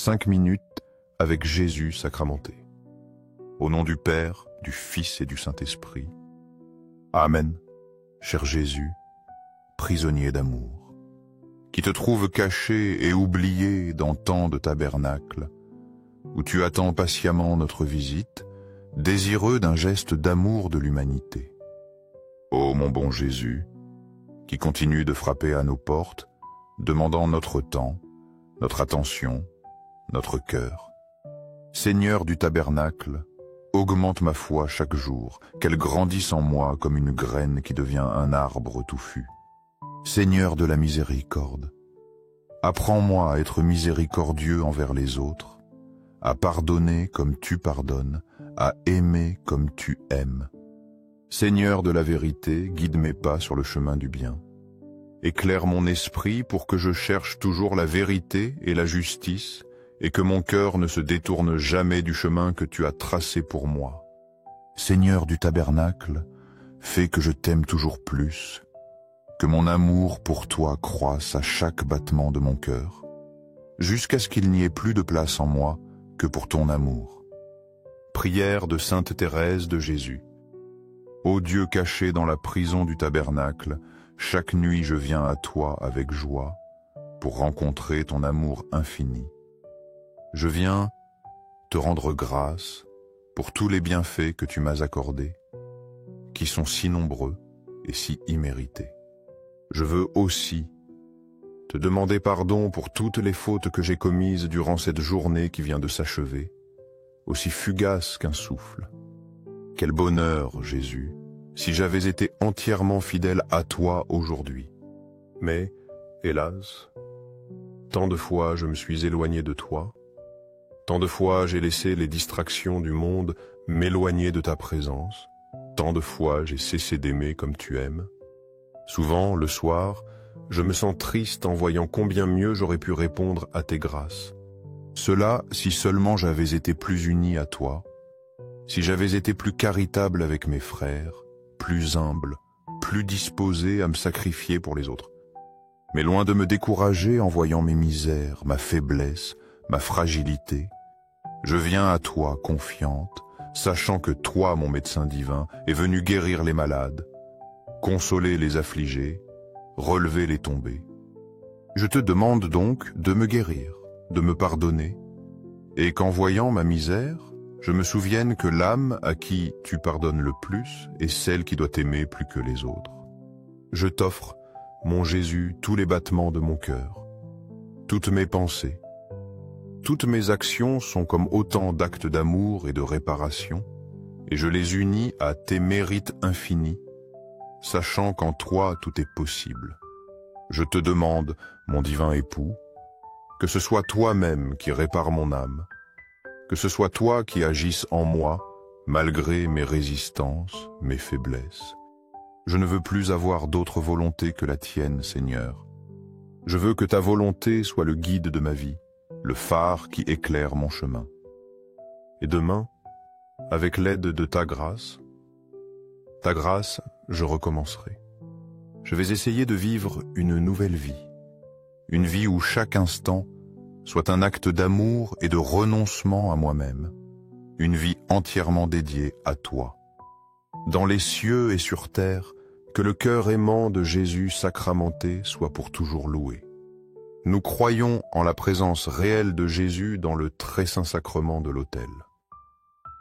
5 minutes avec Jésus sacramenté. Au nom du Père, du Fils et du Saint-Esprit. Amen. Cher Jésus, prisonnier d'amour, qui te trouves caché et oublié dans tant de tabernacles, où tu attends patiemment notre visite, désireux d'un geste d'amour de l'humanité. Ô mon bon Jésus, qui continue de frapper à nos portes, demandant notre temps, notre attention, notre cœur. Seigneur du tabernacle, augmente ma foi chaque jour, qu'elle grandisse en moi comme une graine qui devient un arbre touffu. Seigneur de la miséricorde, apprends-moi à être miséricordieux envers les autres, à pardonner comme tu pardonnes, à aimer comme tu aimes. Seigneur de la vérité, guide mes pas sur le chemin du bien. Éclaire mon esprit pour que je cherche toujours la vérité et la justice, et que mon cœur ne se détourne jamais du chemin que tu as tracé pour moi. Seigneur du tabernacle, fais que je t'aime toujours plus, que mon amour pour toi croisse à chaque battement de mon cœur, jusqu'à ce qu'il n'y ait plus de place en moi que pour ton amour. Prière de Sainte Thérèse de Jésus. Ô Dieu caché dans la prison du tabernacle, chaque nuit je viens à toi avec joie, pour rencontrer ton amour infini. Je viens te rendre grâce pour tous les bienfaits que tu m'as accordés, qui sont si nombreux et si immérités. Je veux aussi te demander pardon pour toutes les fautes que j'ai commises durant cette journée qui vient de s'achever, aussi fugace qu'un souffle. Quel bonheur, Jésus, si j'avais été entièrement fidèle à toi aujourd'hui. Mais, hélas, tant de fois je me suis éloigné de toi, tant de fois j'ai laissé les distractions du monde m'éloigner de ta présence, tant de fois j'ai cessé d'aimer comme tu aimes. Souvent, le soir, je me sens triste en voyant combien mieux j'aurais pu répondre à tes grâces. Cela si seulement j'avais été plus uni à toi, si j'avais été plus charitable avec mes frères, plus humble, plus disposé à me sacrifier pour les autres. Mais loin de me décourager en voyant mes misères, ma faiblesse, ma fragilité, je viens à toi confiante, sachant que toi, mon médecin divin, es venu guérir les malades, consoler les affligés, relever les tombés. Je te demande donc de me guérir, de me pardonner, et qu'en voyant ma misère, je me souvienne que l'âme à qui tu pardonnes le plus est celle qui doit t'aimer plus que les autres. Je t'offre, mon Jésus, tous les battements de mon cœur, toutes mes pensées. Toutes mes actions sont comme autant d'actes d'amour et de réparation, et je les unis à tes mérites infinis, sachant qu'en toi tout est possible. Je te demande, mon divin époux, que ce soit toi-même qui répare mon âme, que ce soit toi qui agisses en moi, malgré mes résistances, mes faiblesses. Je ne veux plus avoir d'autre volonté que la tienne, Seigneur. Je veux que ta volonté soit le guide de ma vie, le phare qui éclaire mon chemin. Et demain, avec l'aide de ta grâce, je recommencerai. Je vais essayer de vivre une nouvelle vie, une vie où chaque instant soit un acte d'amour et de renoncement à moi-même, une vie entièrement dédiée à toi. Dans les cieux et sur terre, que le cœur aimant de Jésus sacramenté soit pour toujours loué. Nous croyons en la présence réelle de Jésus dans le très saint sacrement de l'autel.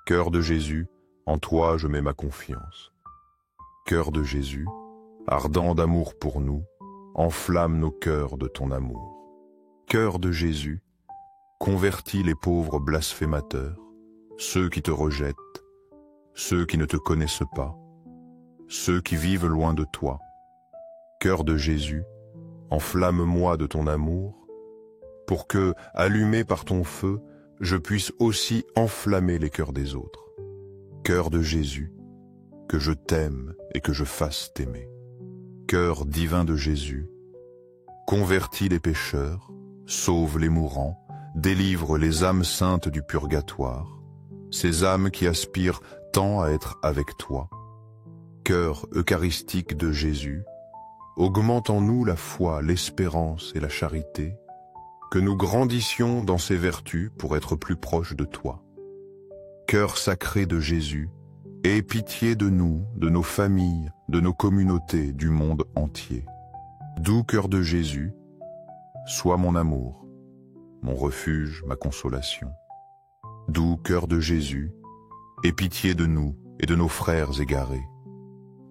Cœur de Jésus, en toi je mets ma confiance. Cœur de Jésus, ardent d'amour pour nous, enflamme nos cœurs de ton amour. Cœur de Jésus, convertis les pauvres blasphémateurs, ceux qui te rejettent, ceux qui ne te connaissent pas, ceux qui vivent loin de toi. Cœur de Jésus, enflamme-moi de ton amour, pour que, allumé par ton feu, je puisse aussi enflammer les cœurs des autres. Cœur de Jésus, que je t'aime et que je fasse t'aimer. Cœur divin de Jésus, convertis les pécheurs, sauve les mourants, délivre les âmes saintes du purgatoire, ces âmes qui aspirent tant à être avec toi. Cœur eucharistique de Jésus, augmente en nous la foi, l'espérance et la charité, que nous grandissions dans ces vertus pour être plus proches de toi. Cœur sacré de Jésus, aie pitié de nous, de nos familles, de nos communautés, du monde entier. Doux cœur de Jésus, sois mon amour, mon refuge, ma consolation. Doux cœur de Jésus, aie pitié de nous et de nos frères égarés,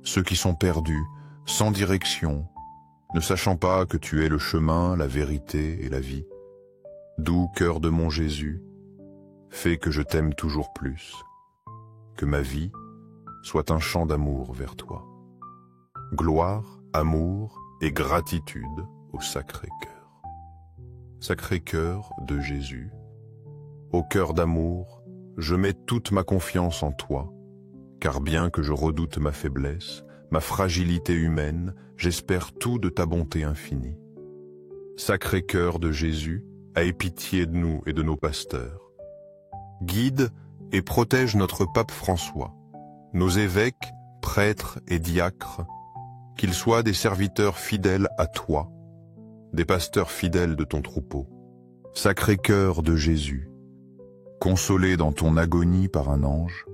ceux qui sont perdus, sans direction, ne sachant pas que tu es le chemin, la vérité et la vie. Doux cœur de mon Jésus, fais que je t'aime toujours plus, que ma vie soit un chant d'amour vers toi. Gloire, amour et gratitude au Sacré-Cœur. Sacré-Cœur de Jésus, au cœur d'amour, je mets toute ma confiance en toi, car bien que je redoute ma faiblesse, ma fragilité humaine, j'espère tout de ta bonté infinie. Sacré-Cœur de Jésus, aie pitié de nous et de nos pasteurs. Guide et protège notre pape François, nos évêques, prêtres et diacres, qu'ils soient des serviteurs fidèles à toi, des pasteurs fidèles de ton troupeau. Sacré-Cœur de Jésus, consolé dans ton agonie par un ange,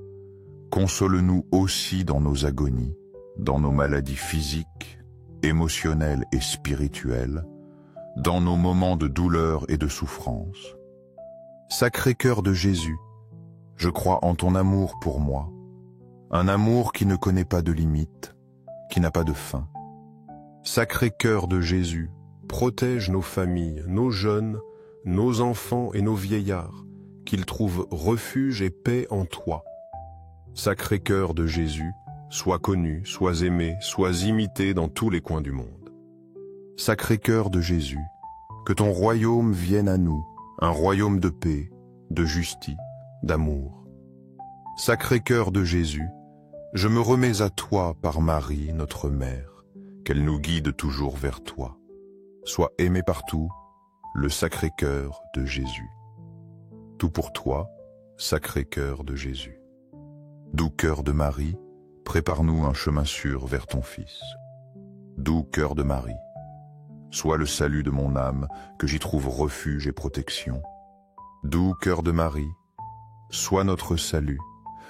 console-nous aussi dans nos agonies, dans nos maladies physiques, émotionnelles et spirituelles, dans nos moments de douleur et de souffrance. Sacré-Cœur de Jésus, je crois en ton amour pour moi, un amour qui ne connaît pas de limites, qui n'a pas de fin. Sacré-Cœur de Jésus, protège nos familles, nos jeunes, nos enfants et nos vieillards, qu'ils trouvent refuge et paix en toi. Sacré-Cœur de Jésus, sois connu, sois aimé, sois imité dans tous les coins du monde. Sacré-Cœur de Jésus, que ton royaume vienne à nous, un royaume de paix, de justice, d'amour. Sacré-Cœur de Jésus, je me remets à toi par Marie, notre Mère, qu'elle nous guide toujours vers toi. Sois aimé partout, le Sacré-Cœur de Jésus. Tout pour toi, Sacré-Cœur de Jésus. Doux cœur de Marie, prépare-nous un chemin sûr vers ton Fils. Doux cœur de Marie, sois le salut de mon âme, que j'y trouve refuge et protection. Doux cœur de Marie, sois notre salut,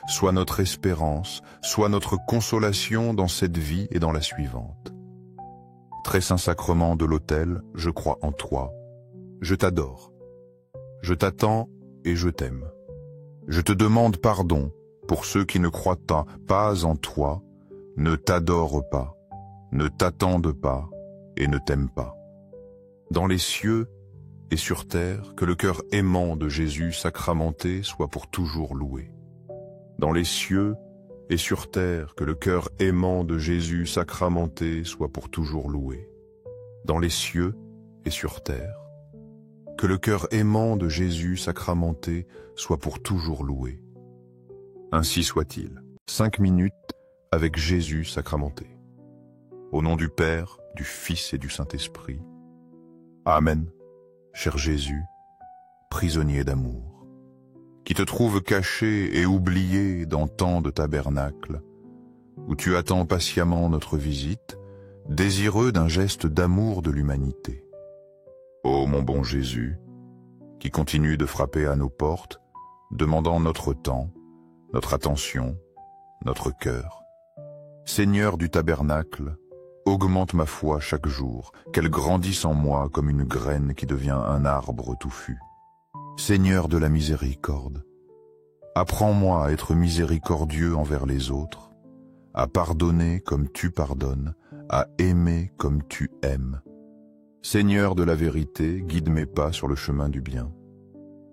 sois notre espérance, sois notre consolation dans cette vie et dans la suivante. Très saint sacrement de l'autel, je crois en toi, je t'adore, je t'attends et je t'aime. Je te demande pardon pour ceux qui ne croient pas en toi, ne t'adorent pas, ne t'attendent pas et ne t'aiment pas. Dans les cieux et sur terre, que le cœur aimant de Jésus sacramenté soit pour toujours loué. Dans les cieux et sur terre, que le cœur aimant de Jésus sacramenté soit pour toujours loué. Dans les cieux et sur terre, que le cœur aimant de Jésus sacramenté soit pour toujours loué. Ainsi soit-il. 5 minutes avec Jésus sacramenté. Au nom du Père, du Fils et du Saint-Esprit. Amen. Cher Jésus, prisonnier d'amour, qui te trouve caché et oublié dans tant de tabernacles, où tu attends patiemment notre visite, désireux d'un geste d'amour de l'humanité. Ô mon bon Jésus, qui continue de frapper à nos portes, demandant notre temps, notre attention, notre cœur. Seigneur du tabernacle, augmente ma foi chaque jour, qu'elle grandisse en moi comme une graine qui devient un arbre touffu. Seigneur de la miséricorde, apprends-moi à être miséricordieux envers les autres, à pardonner comme tu pardonnes, à aimer comme tu aimes. Seigneur de la vérité, guide mes pas sur le chemin du bien.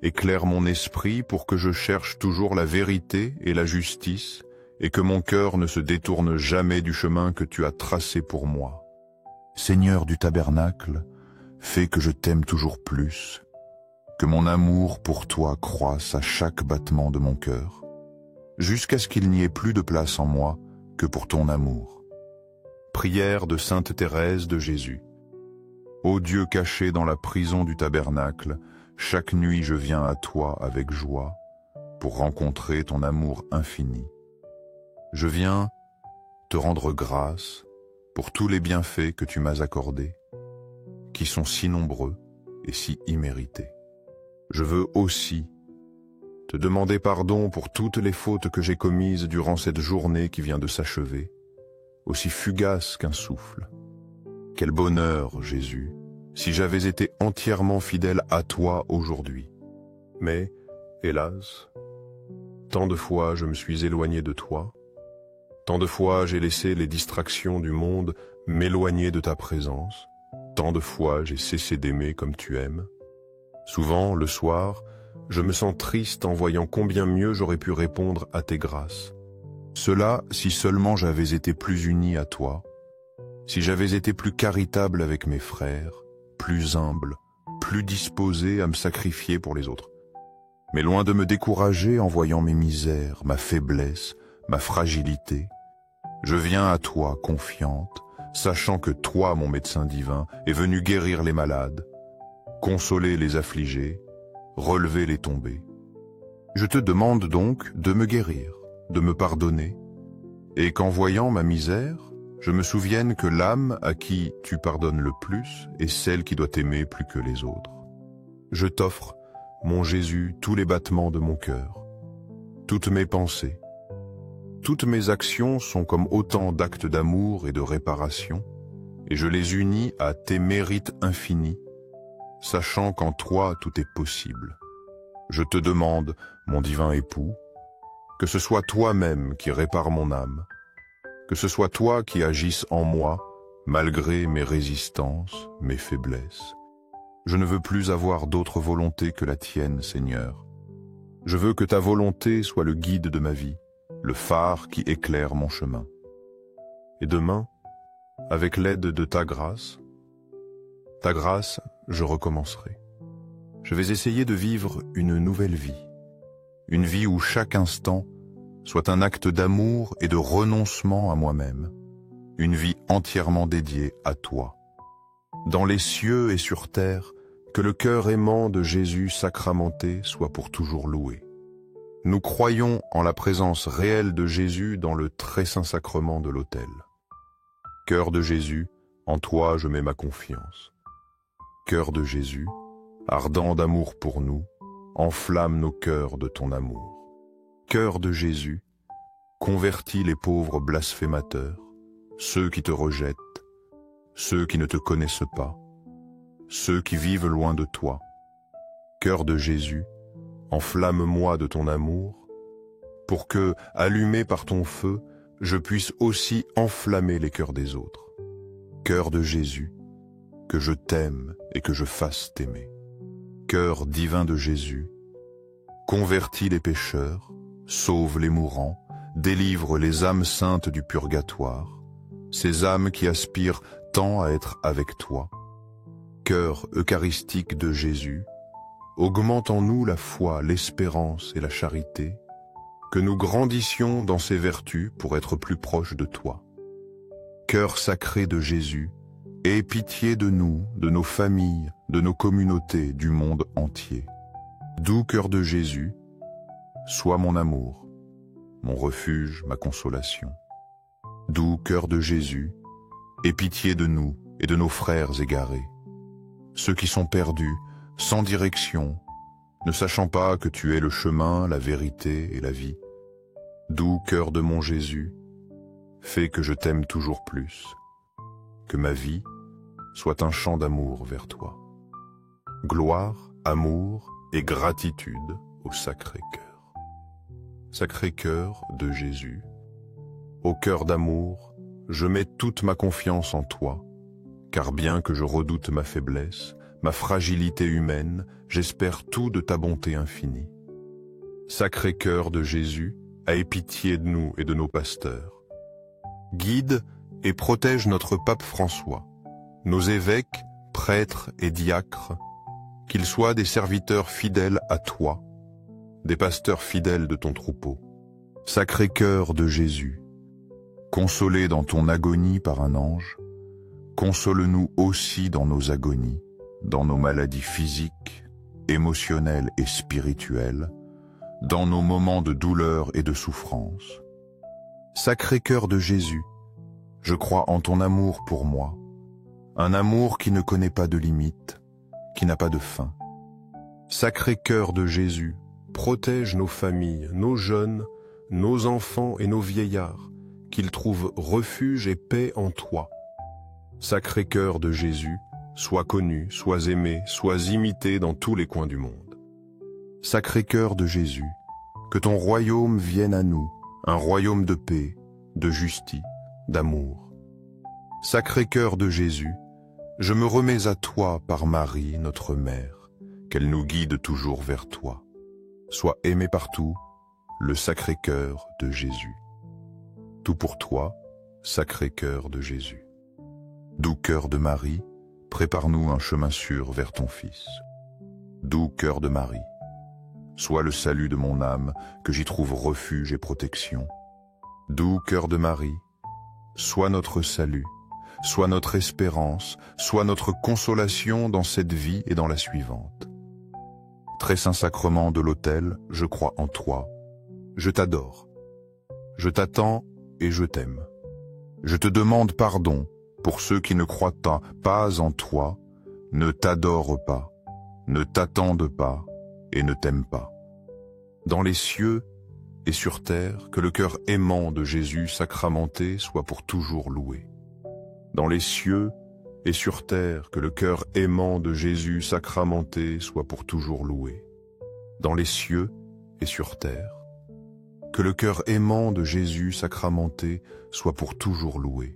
Éclaire mon esprit pour que je cherche toujours la vérité et la justice, et que mon cœur ne se détourne jamais du chemin que tu as tracé pour moi. Seigneur du tabernacle, fais que je t'aime toujours plus, que mon amour pour toi croisse à chaque battement de mon cœur, jusqu'à ce qu'il n'y ait plus de place en moi que pour ton amour. Prière de Sainte Thérèse de Jésus. Ô Dieu caché dans la prison du tabernacle, chaque nuit je viens à toi avec joie pour rencontrer ton amour infini. Je viens te rendre grâce pour tous les bienfaits que tu m'as accordés, qui sont si nombreux, et si immérité. Je veux aussi te demander pardon pour toutes les fautes que j'ai commises durant cette journée qui vient de s'achever, aussi fugace qu'un souffle. Quel bonheur, Jésus, si j'avais été entièrement fidèle à toi aujourd'hui. Mais, hélas, tant de fois je me suis éloigné de toi, tant de fois j'ai laissé les distractions du monde m'éloigner de ta présence, tant de fois j'ai cessé d'aimer comme tu aimes. Souvent, le soir, je me sens triste en voyant combien mieux j'aurais pu répondre à tes grâces. Cela, si seulement j'avais été plus uni à toi, si j'avais été plus charitable avec mes frères, plus humble, plus disposé à me sacrifier pour les autres. Mais loin de me décourager en voyant mes misères, ma faiblesse, ma fragilité, je viens à toi confiante, sachant que toi, mon médecin divin, est venu guérir les malades, consoler les affligés, relever les tombés. Je te demande donc de me guérir, de me pardonner, et qu'en voyant ma misère, je me souvienne que l'âme à qui tu pardonnes le plus est celle qui doit t'aimer plus que les autres. Je t'offre, mon Jésus, tous les battements de mon cœur, toutes mes pensées. Toutes mes actions sont comme autant d'actes d'amour et de réparation, et je les unis à tes mérites infinis, sachant qu'en toi tout est possible. Je te demande, mon divin époux, que ce soit toi-même qui répare mon âme, que ce soit toi qui agisses en moi, malgré mes résistances, mes faiblesses. Je ne veux plus avoir d'autre volonté que la tienne, Seigneur. Je veux que ta volonté soit le guide de ma vie, le phare qui éclaire mon chemin. Et demain, avec l'aide de ta grâce, je recommencerai. Je vais essayer de vivre une nouvelle vie, une vie où chaque instant soit un acte d'amour et de renoncement à moi-même, une vie entièrement dédiée à toi. Dans les cieux et sur terre, que le cœur aimant de Jésus sacramenté soit pour toujours loué. Nous croyons en la présence réelle de Jésus dans le très saint sacrement de l'autel. Cœur de Jésus, en toi je mets ma confiance. Cœur de Jésus, ardent d'amour pour nous, enflamme nos cœurs de ton amour. Cœur de Jésus, convertis les pauvres blasphémateurs, ceux qui te rejettent, ceux qui ne te connaissent pas, ceux qui vivent loin de toi. Cœur de Jésus, enflamme-moi de ton amour, pour que, allumé par ton feu, je puisse aussi enflammer les cœurs des autres. Cœur de Jésus, que je t'aime et que je fasse t'aimer. Cœur divin de Jésus, convertis les pécheurs, sauve les mourants, délivre les âmes saintes du purgatoire, ces âmes qui aspirent tant à être avec toi. Cœur eucharistique de Jésus, augmente en nous la foi, l'espérance et la charité, que nous grandissions dans ces vertus pour être plus proches de toi. Cœur sacré de Jésus, aie pitié de nous, de nos familles, de nos communautés, du monde entier. Doux cœur de Jésus, sois mon amour, mon refuge, ma consolation. Doux cœur de Jésus, aie pitié de nous et de nos frères égarés, ceux qui sont perdus, sans direction, ne sachant pas que tu es le chemin, la vérité et la vie. Doux cœur de mon Jésus, fais que je t'aime toujours plus, que ma vie soit un chant d'amour vers toi. Gloire, amour et gratitude au Sacré-Cœur. Sacré-Cœur de Jésus, au cœur d'amour, je mets toute ma confiance en toi, car bien que je redoute ma faiblesse, ma fragilité humaine, j'espère tout de ta bonté infinie. Sacré-Cœur de Jésus, aie pitié de nous et de nos pasteurs. Guide et protège notre pape François, nos évêques, prêtres et diacres, qu'ils soient des serviteurs fidèles à toi, des pasteurs fidèles de ton troupeau. Sacré-Cœur de Jésus, consolé dans ton agonie par un ange, console-nous aussi dans nos agonies, dans nos maladies physiques, émotionnelles et spirituelles, dans nos moments de douleur et de souffrance. Sacré-Cœur de Jésus, je crois en ton amour pour moi, un amour qui ne connaît pas de limites, qui n'a pas de fin. Sacré cœur de Jésus, protège nos familles, nos jeunes, nos enfants et nos vieillards, qu'ils trouvent refuge et paix en toi. Sacré cœur de Jésus, sois connu, sois aimé, sois imité dans tous les coins du monde. Sacré cœur de Jésus, que ton royaume vienne à nous, un royaume de paix, de justice, d'amour. Sacré cœur de Jésus, je me remets à toi par Marie, notre mère, qu'elle nous guide toujours vers toi. Sois aimé partout, le sacré cœur de Jésus. Tout pour toi, sacré cœur de Jésus. Doux cœur de Marie, prépare-nous un chemin sûr vers ton Fils. Doux cœur de Marie, sois le salut de mon âme, que j'y trouve refuge et protection. Doux cœur de Marie, sois notre salut, sois notre espérance, sois notre consolation dans cette vie et dans la suivante. Très saint sacrement de l'autel, je crois en toi, je t'adore, je t'attends et je t'aime. Je te demande pardon pour ceux qui ne croient pas en toi, ne t'adorent pas, ne t'attendent pas et ne t'aiment pas. Dans les cieux et sur terre, que le cœur aimant de Jésus sacramenté soit pour toujours loué. Dans les cieux et sur terre, que le cœur aimant de Jésus sacramenté soit pour toujours loué. Dans les cieux et sur terre, que le cœur aimant de Jésus sacramenté soit pour toujours loué.